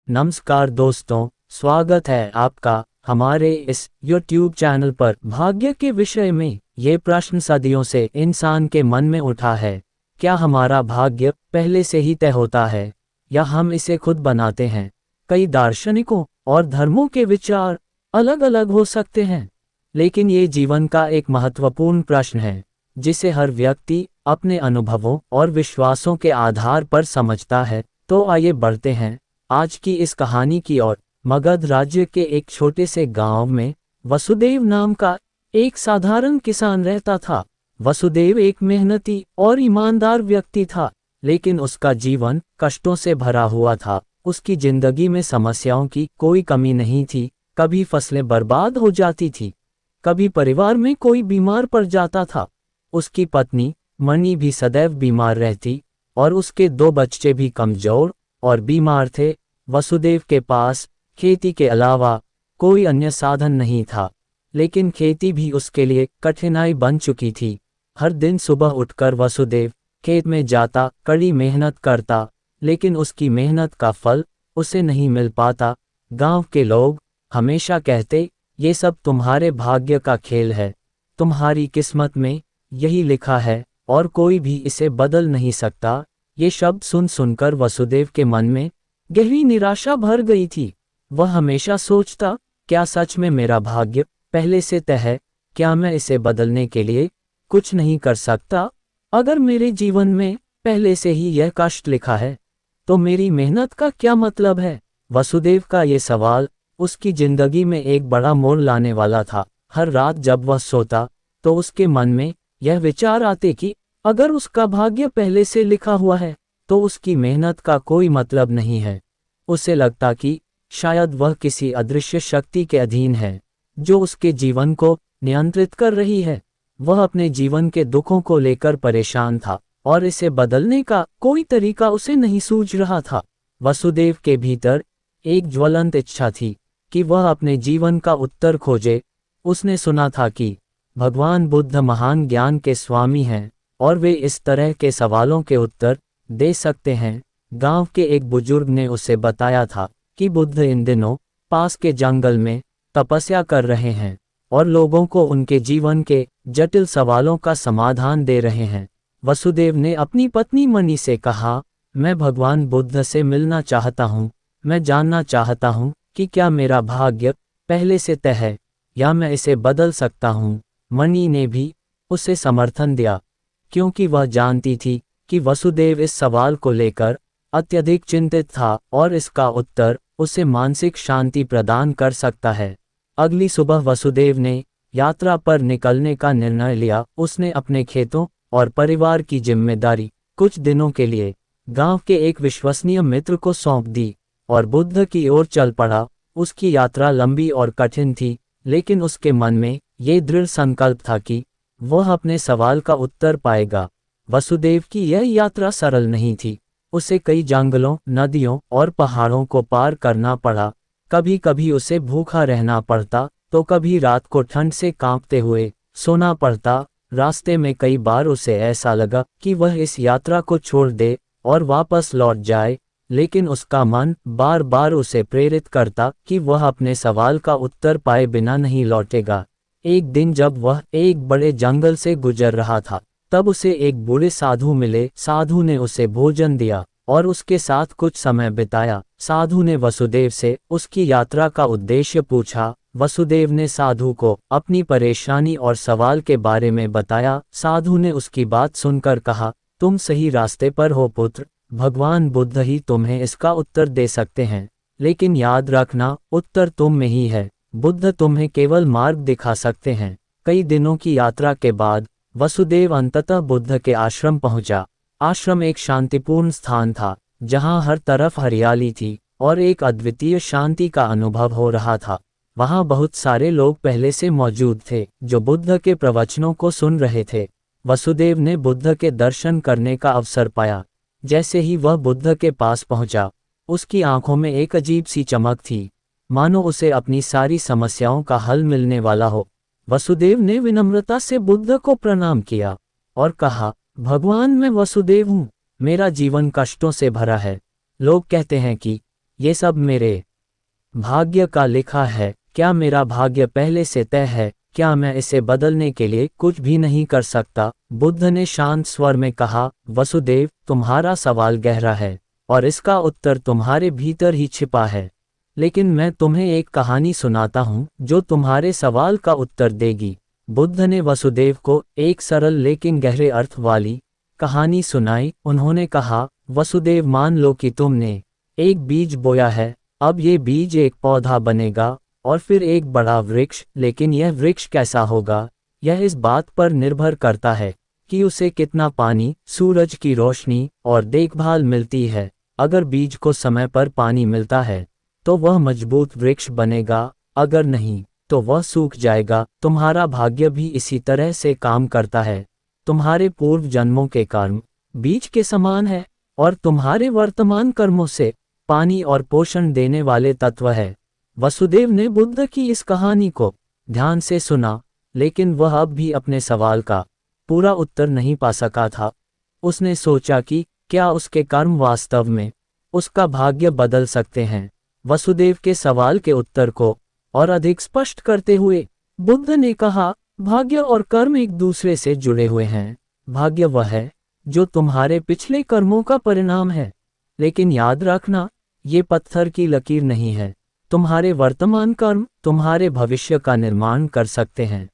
नमस्कार दोस्तों, स्वागत है आपका हमारे इस YouTube चैनल पर। भाग्य के विषय में ये प्रश्न सदियों से इंसान के मन में उठा है। क्या हमारा भाग्य पहले से ही तय होता है या हम इसे खुद बनाते हैं? कई दार्शनिकों और धर्मों के विचार अलग अलग हो सकते हैं, लेकिन ये जीवन का एक महत्वपूर्ण प्रश्न है जिसे हर व्यक्ति अपने अनुभवों और विश्वासों के आधार पर समझता है। तो आइए बढ़ते हैं आज की इस कहानी की ओर। मगध राज्य के एक छोटे से गांव में वसुदेव नाम का एक साधारण किसान रहता था। वसुदेव एक मेहनती और ईमानदार व्यक्ति था, लेकिन उसका जीवन कष्टों से भरा हुआ था। उसकी जिंदगी में समस्याओं की कोई कमी नहीं थी। कभी फसलें बर्बाद हो जाती थी, कभी परिवार में कोई बीमार पड़ जाता था। उसकी पत्नी मणि भी सदैव बीमार रहती और उसके 2 बच्चे भी कमजोर और बीमार थे। वसुदेव के पास खेती के अलावा कोई अन्य साधन नहीं था, लेकिन खेती भी उसके लिए कठिनाई बन चुकी थी। हर दिन सुबह उठकर वसुदेव खेत में जाता, कड़ी मेहनत करता, लेकिन उसकी मेहनत का फल उसे नहीं मिल पाता। गांव के लोग हमेशा कहते, ये सब तुम्हारे भाग्य का खेल है, तुम्हारी किस्मत में यही लिखा है और कोई भी इसे बदल नहीं सकता। ये शब्द सुन सुनकर वसुदेव के मन में गहरी निराशा भर गई थी। वह हमेशा सोचता, क्या सच में मेरा भाग्य पहले से तय है? क्या मैं इसे बदलने के लिए कुछ नहीं कर सकता? अगर मेरे जीवन में पहले से ही यह कष्ट लिखा है, तो मेरी मेहनत का क्या मतलब है? वसुदेव का ये सवाल उसकी जिंदगी में एक बड़ा मोड़ लाने वाला था। हर रात जब वह सोता तो उसके मन में यह विचार आते कि अगर उसका भाग्य पहले से लिखा हुआ है तो उसकी मेहनत का कोई मतलब नहीं है। उसे लगता कि शायद वह किसी अदृश्य शक्ति के अधीन है जो उसके जीवन को नियंत्रित कर रही है। वह अपने जीवन के दुखों को लेकर परेशान था और इसे बदलने का कोई तरीका उसे नहीं सूझ रहा था। वसुदेव के भीतर एक ज्वलंत इच्छा थी कि वह अपने जीवन का उत्तर खोजे। उसने सुना था कि भगवान बुद्ध महान ज्ञान के स्वामी हैं और वे इस तरह के सवालों के उत्तर दे सकते हैं। गांव के एक बुजुर्ग ने उसे बताया था कि बुद्ध इन दिनों पास के जंगल में तपस्या कर रहे हैं और लोगों को उनके जीवन के जटिल सवालों का समाधान दे रहे हैं। वसुदेव ने अपनी पत्नी मणि से कहा, मैं भगवान बुद्ध से मिलना चाहता हूँ। मैं जानना चाहता हूँ कि क्या मेरा भाग्य पहले से तय है या मैं इसे बदल सकता हूँ। मणि ने भी उसे समर्थन दिया, क्योंकि वह जानती थी कि वसुदेव इस सवाल को लेकर अत्यधिक चिंतित था और इसका उत्तर उसे मानसिक शांति प्रदान कर सकता है। अगली सुबह वसुदेव ने यात्रा पर निकलने का निर्णय लिया। उसने अपने खेतों और परिवार की जिम्मेदारी कुछ दिनों के लिए गांव के एक विश्वसनीय मित्र को सौंप दी और बुद्ध की ओर चल पड़ा। उसकी यात्रा लंबी और कठिन थी, लेकिन उसके मन में ये दृढ़ संकल्प था कि वह अपने सवाल का उत्तर पाएगा। वसुदेव की यह यात्रा सरल नहीं थी। उसे कई जंगलों, नदियों और पहाड़ों को पार करना पड़ा। कभी कभी उसे भूखा रहना पड़ता तो कभी रात को ठंड से कांपते हुए सोना पड़ता। रास्ते में कई बार उसे ऐसा लगा कि वह इस यात्रा को छोड़ दे और वापस लौट जाए, लेकिन उसका मन बार बार उसे प्रेरित करता कि वह अपने सवाल का उत्तर पाए बिना नहीं लौटेगा। एक दिन जब वह एक बड़े जंगल से गुजर रहा था, तब उसे एक बूढ़े साधु मिले। साधु ने उसे भोजन दिया और उसके साथ कुछ समय बिताया। साधु ने वसुदेव से उसकी यात्रा का उद्देश्य पूछा। वसुदेव ने साधु को अपनी परेशानी और सवाल के बारे में बताया। साधु ने उसकी बात सुनकर कहा, तुम सही रास्ते पर हो पुत्र। भगवान बुद्ध ही तुम्हें इसका उत्तर दे सकते हैं, लेकिन याद रखना, उत्तर तुम में ही है। बुद्ध तुम्हें केवल मार्ग दिखा सकते हैं। कई दिनों की यात्रा के बाद वसुदेव अंततः बुद्ध के आश्रम पहुंचा। आश्रम एक शांतिपूर्ण स्थान था जहां हर तरफ हरियाली थी और एक अद्वितीय शांति का अनुभव हो रहा था। वहां बहुत सारे लोग पहले से मौजूद थे जो बुद्ध के प्रवचनों को सुन रहे थे। वसुदेव ने बुद्ध के दर्शन करने का अवसर पाया। जैसे ही वह बुद्ध के पास पहुंचा, उसकी आंखों में एक अजीब सी चमक थी, मानो उसे अपनी सारी समस्याओं का हल मिलने वाला हो। वसुदेव ने विनम्रता से बुद्ध को प्रणाम किया और कहा, भगवान मैं वसुदेव हूँ, मेरा जीवन कष्टों से भरा है। लोग कहते हैं कि ये सब मेरे भाग्य का लिखा है। क्या मेरा भाग्य पहले से तय है? क्या मैं इसे बदलने के लिए कुछ भी नहीं कर सकता? बुद्ध ने शांत स्वर में कहा, वसुदेव, तुम्हारा सवाल गहरा है और इसका उत्तर तुम्हारे भीतर ही छिपा है। लेकिन मैं तुम्हें एक कहानी सुनाता हूँ जो तुम्हारे सवाल का उत्तर देगी। बुद्ध ने वसुदेव को एक सरल लेकिन गहरे अर्थ वाली कहानी सुनाई। उन्होंने कहा, वसुदेव, मान लो कि तुमने एक बीज बोया है। अब ये बीज एक पौधा बनेगा और फिर एक बड़ा वृक्ष। लेकिन यह वृक्ष कैसा होगा, यह इस बात पर निर्भर करता है कि उसे कितना पानी, सूरज की रोशनी और देखभाल मिलती है। अगर बीज को समय पर पानी मिलता है तो वह मजबूत वृक्ष बनेगा, अगर नहीं तो वह सूख जाएगा। तुम्हारा भाग्य भी इसी तरह से काम करता है। तुम्हारे पूर्व जन्मों के कर्म बीज के समान है और तुम्हारे वर्तमान कर्मों से पानी और पोषण देने वाले तत्व है। वसुदेव ने बुद्ध की इस कहानी को ध्यान से सुना, लेकिन वह अब भी अपने सवाल का पूरा उत्तर नहीं पा सका था। उसने सोचा कि क्या उसके कर्म वास्तव में उसका भाग्य बदल सकते हैं। वसुदेव के सवाल के उत्तर को और अधिक स्पष्ट करते हुए बुद्ध ने कहा, भाग्य और कर्म एक दूसरे से जुड़े हुए हैं। भाग्य वह है जो तुम्हारे पिछले कर्मों का परिणाम है, लेकिन याद रखना, ये पत्थर की लकीर नहीं है। तुम्हारे वर्तमान कर्म तुम्हारे भविष्य का निर्माण कर सकते हैं।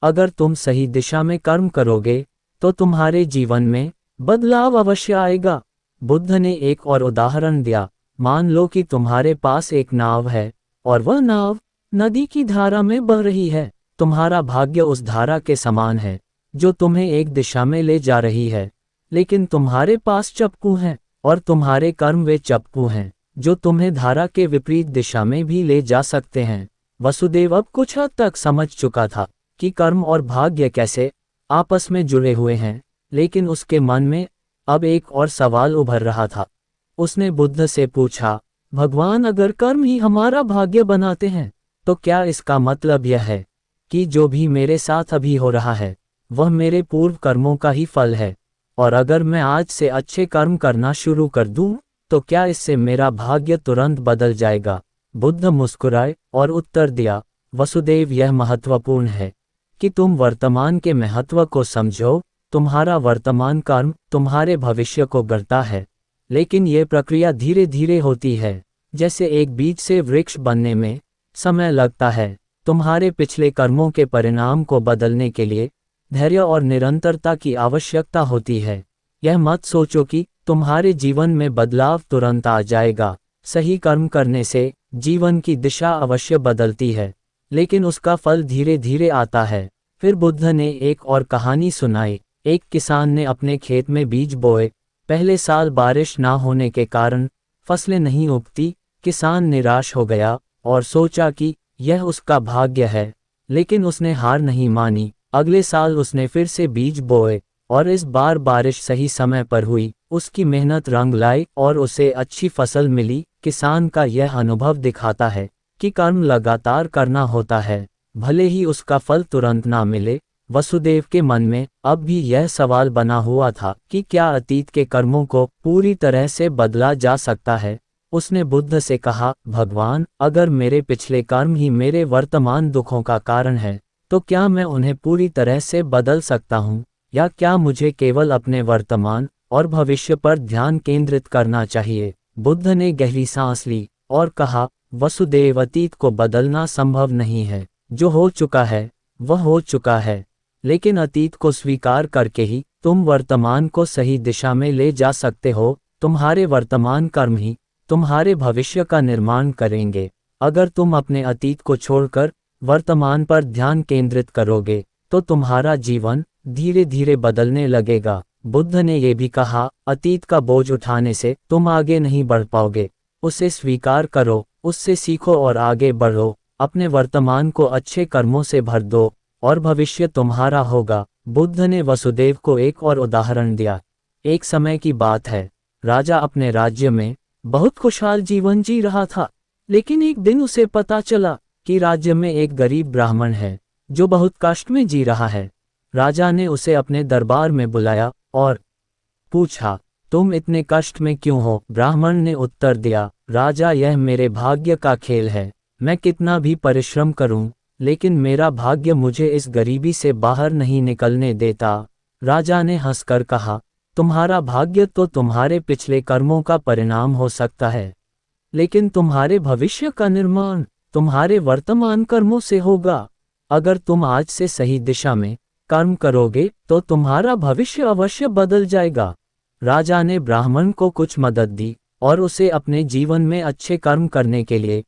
अगर तुम सही दिशा में कर्म करोगे तो तुम्हारे जीवन में बदलाव अवश्य आएगा। बुद्ध ने एक और उदाहरण दिया। मान लो कि तुम्हारे पास एक नाव है और वह नाव नदी की धारा में बह रही है। तुम्हारा भाग्य उस धारा के समान है जो तुम्हें एक दिशा में ले जा रही है, लेकिन तुम्हारे पास चप्पू हैं और तुम्हारे कर्म वे चप्पू हैं जो तुम्हें धारा के विपरीत दिशा में भी ले जा सकते हैं। वसुदेव अब कुछ हद तक समझ चुका था कि कर्म और भाग्य कैसे आपस में जुड़े हुए हैं, लेकिन उसके मन में अब एक और सवाल उभर रहा था। उसने बुद्ध से पूछा, भगवान, अगर कर्म ही हमारा भाग्य बनाते हैं तो क्या इसका मतलब यह है कि जो भी मेरे साथ अभी हो रहा है वह मेरे पूर्व कर्मों का ही फल है? और अगर मैं आज से अच्छे कर्म करना शुरू कर दूं तो क्या इससे मेरा भाग्य तुरंत बदल जाएगा? बुद्ध मुस्कुराए और उत्तर दिया, वसुदेव, यह महत्वपूर्ण है कि तुम वर्तमान के महत्व को समझो। तुम्हारा वर्तमान कर्म तुम्हारे भविष्य को गढ़ता है, लेकिन यह प्रक्रिया धीरे धीरे होती है। जैसे एक बीज से वृक्ष बनने में समय लगता है, तुम्हारे पिछले कर्मों के परिणाम को बदलने के लिए धैर्य और निरंतरता की आवश्यकता होती है। यह मत सोचो कि तुम्हारे जीवन में बदलाव तुरंत आ जाएगा। सही कर्म करने से जीवन की दिशा अवश्य बदलती है, लेकिन उसका फल धीरे धीरे आता है। फिर बुद्ध ने एक और कहानी सुनाई। एक किसान ने अपने खेत में बीज बोए। पहले साल बारिश ना होने के कारण फसलें नहीं उगती। किसान निराश हो गया और सोचा कि यह उसका भाग्य है, लेकिन उसने हार नहीं मानी। अगले साल उसने फिर से बीज बोए और इस बार बारिश सही समय पर हुई। उसकी मेहनत रंग लाई और उसे अच्छी फसल मिली। किसान का यह अनुभव दिखाता है कि कर्म लगातार करना होता है, भले ही उसका फल तुरंत ना मिले। वसुदेव के मन में अब भी यह सवाल बना हुआ था कि क्या अतीत के कर्मों को पूरी तरह से बदला जा सकता है। उसने बुद्ध से कहा, भगवान, अगर मेरे पिछले कर्म ही मेरे वर्तमान दुखों का कारण है तो क्या मैं उन्हें पूरी तरह से बदल सकता हूँ, या क्या मुझे केवल अपने वर्तमान और भविष्य पर ध्यान केंद्रित करना चाहिए? बुद्ध ने गहरी सांस ली और कहा, वसुदेव, अतीत को बदलना संभव नहीं है। जो हो चुका है वह हो चुका है, लेकिन अतीत को स्वीकार करके ही तुम वर्तमान को सही दिशा में ले जा सकते हो। तुम्हारे वर्तमान कर्म ही तुम्हारे भविष्य का निर्माण करेंगे। अगर तुम अपने अतीत को छोड़कर वर्तमान पर ध्यान केंद्रित करोगे तो तुम्हारा जीवन धीरे धीरे बदलने लगेगा। बुद्ध ने यह भी कहा, अतीत का बोझ उठाने से तुम आगे नहीं बढ़ पाओगे। उसे स्वीकार करो, उससे सीखो और आगे बढ़ो। अपने वर्तमान को अच्छे कर्मों से भर दो और भविष्य तुम्हारा होगा। बुद्ध ने वसुदेव को एक और उदाहरण दिया। एक समय की बात है, राजा अपने राज्य में बहुत खुशहाल जीवन जी रहा था, लेकिन एक दिन उसे पता चला कि राज्य में एक गरीब ब्राह्मण है जो बहुत कष्ट में जी रहा है। राजा ने उसे अपने दरबार में बुलाया और पूछा, तुम इतने कष्ट में क्यों हो? ब्राह्मण ने उत्तर दिया, राजा, यह मेरे भाग्य का खेल है। मैं कितना भी परिश्रम करूं, लेकिन मेरा भाग्य मुझे इस गरीबी से बाहर नहीं निकलने देता। राजा ने हंसकर कहा, तुम्हारा भाग्य तो तुम्हारे पिछले कर्मों का परिणाम हो सकता है, लेकिन तुम्हारे भविष्य का निर्माण तुम्हारे वर्तमान कर्मों से होगा। अगर तुम आज से सही दिशा में कर्म करोगे तो तुम्हारा भविष्य अवश्य बदल जाएगा। राजा ने ब्राह्मण को कुछ मदद दी और उसे अपने जीवन में अच्छे कर्म करने के लिए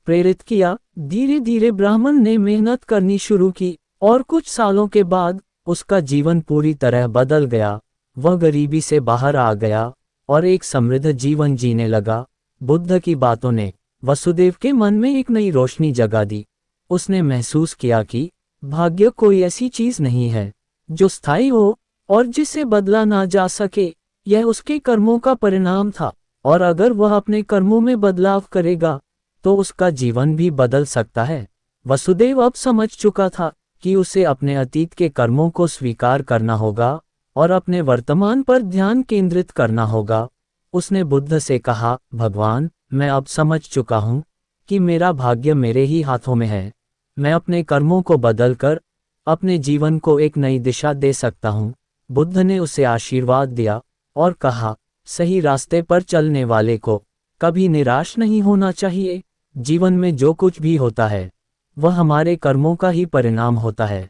प्रेरित किया। धीरे धीरे ब्राह्मण ने मेहनत करनी शुरू की और कुछ सालों के बाद उसका जीवन पूरी तरह बदल गया। वह गरीबी से बाहर आ गया और एक समृद्ध जीवन जीने लगा। बुद्ध की बातों ने वसुदेव के मन में एक नई रोशनी जगा दी। उसने महसूस किया कि भाग्य कोई ऐसी चीज नहीं है जो स्थायी हो और जिसे बदला ना जा सके। यह उसके कर्मों का परिणाम था, और अगर वह अपने कर्मों में बदलाव करेगा तो उसका जीवन भी बदल सकता है। वसुदेव अब समझ चुका था कि उसे अपने अतीत के कर्मों को स्वीकार करना होगा और अपने वर्तमान पर ध्यान केंद्रित करना होगा। उसने बुद्ध से कहा, भगवान, मैं अब समझ चुका हूँ कि मेरा भाग्य मेरे ही हाथों में है। मैं अपने कर्मों को बदलकर अपने जीवन को एक नई दिशा दे सकता हूँ। बुद्ध ने उसे आशीर्वाद दिया और कहा, सही रास्ते पर चलने वाले को कभी निराश नहीं होना चाहिए। जीवन में जो कुछ भी होता है वह हमारे कर्मों का ही परिणाम होता है।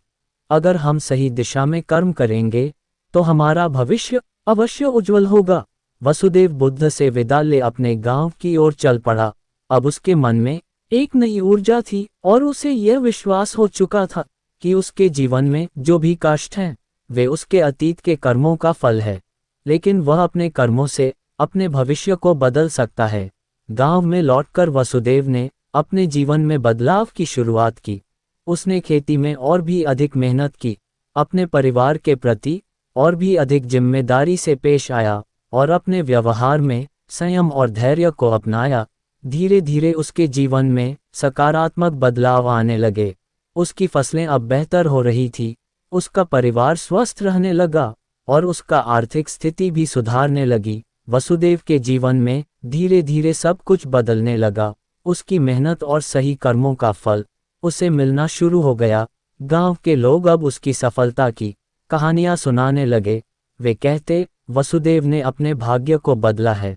अगर हम सही दिशा में कर्म करेंगे तो हमारा भविष्य अवश्य उज्जवल होगा। वसुदेव बुद्ध से विदा ले अपने गांव की ओर चल पड़ा। अब उसके मन में एक नई ऊर्जा थी और उसे यह विश्वास हो चुका था कि उसके जीवन में जो भी कष्ट हैं वे उसके अतीत के कर्मों का फल है, लेकिन वह अपने कर्मों से अपने भविष्य को बदल सकता है। गांव में लौटकर वसुदेव ने अपने जीवन में बदलाव की शुरुआत की। उसने खेती में और भी अधिक मेहनत की, अपने परिवार के प्रति और भी अधिक जिम्मेदारी से पेश आया और अपने व्यवहार में संयम और धैर्य को अपनाया। धीरे धीरे उसके जीवन में सकारात्मक बदलाव आने लगे। उसकी फसलें अब बेहतर हो रही थी, उसका परिवार स्वस्थ रहने लगा और उसका आर्थिक स्थिति भी सुधारने लगी। वसुदेव के जीवन में धीरे धीरे सब कुछ बदलने लगा। उसकी मेहनत और सही कर्मों का फल उसे मिलना शुरू हो गया। गांव के लोग अब उसकी सफलता की कहानियां सुनाने लगे। वे कहते, वसुदेव ने अपने भाग्य को बदला है।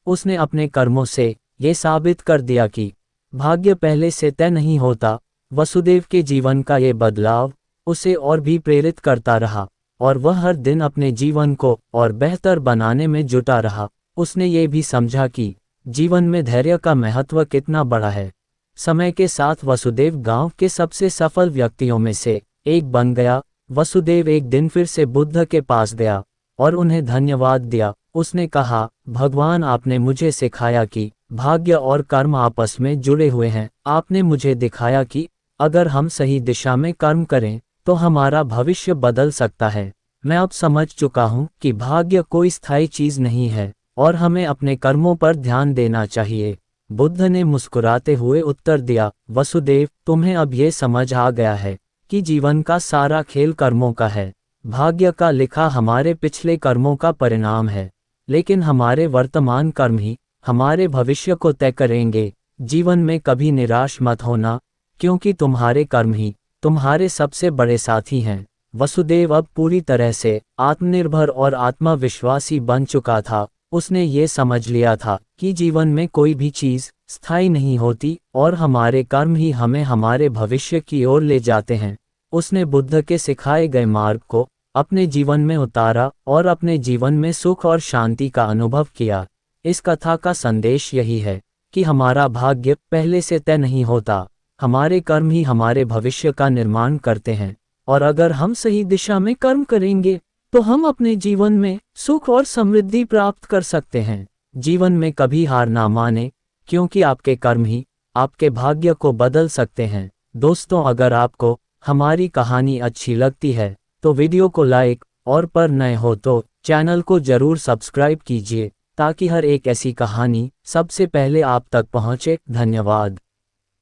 उसने अपने कर्मों से ये साबित कर दिया कि भाग्य पहले से तय नहीं होता। वसुदेव के जीवन का ये बदलाव उसे और भी प्रेरित करता रहा और वह हर दिन अपने जीवन को और बेहतर बनाने में जुटा रहा। उसने ये भी समझा कि जीवन में धैर्य का महत्व कितना बड़ा है। समय के साथ वसुदेव गांव के सबसे सफल व्यक्तियों में से एक बन गया। वसुदेव एक दिन फिर से बुद्ध के पास गया और उन्हें धन्यवाद दिया। उसने कहा, भगवान, आपने मुझे सिखाया कि भाग्य और कर्म आपस में जुड़े हुए हैं। आपने मुझे दिखाया कि अगर हम सही दिशा में कर्म करें तो हमारा भविष्य बदल सकता है। मैं अब समझ चुका हूँ कि भाग्य कोई स्थायी चीज नहीं है और हमें अपने कर्मों पर ध्यान देना चाहिए। बुद्ध ने मुस्कुराते हुए उत्तर दिया, वसुदेव, तुम्हें अब ये समझ आ गया है कि जीवन का सारा खेल कर्मों का है। भाग्य का लिखा हमारे पिछले कर्मों का परिणाम है, लेकिन हमारे वर्तमान कर्म ही हमारे भविष्य को तय करेंगे। जीवन में कभी निराश मत होना, क्योंकि तुम्हारे कर्म ही तुम्हारे सबसे बड़े साथी हैं। वसुदेव अब पूरी तरह से आत्मनिर्भर और आत्मविश्वासी बन चुका था। उसने ये समझ लिया था कि जीवन में कोई भी चीज स्थायी नहीं होती और हमारे कर्म ही हमें हमारे भविष्य की ओर ले जाते हैं। उसने बुद्ध के सिखाए गए मार्ग को अपने जीवन में उतारा और अपने जीवन में सुख और शांति का अनुभव किया। इस कथा का संदेश यही है कि हमारा भाग्य पहले से तय नहीं होता, हमारे कर्म ही हमारे भविष्य का निर्माण करते हैं। और अगर हम सही दिशा में कर्म करेंगे तो हम अपने जीवन में सुख और समृद्धि प्राप्त कर सकते हैं। जीवन में कभी हार ना माने, क्योंकि आपके कर्म ही आपके भाग्य को बदल सकते हैं। दोस्तों, अगर आपको हमारी कहानी अच्छी लगती है तो वीडियो को लाइक और पर नए हो तो चैनल को जरूर सब्सक्राइब कीजिए, ताकि हर एक ऐसी कहानी सबसे पहले आप तक पहुंचे। धन्यवाद।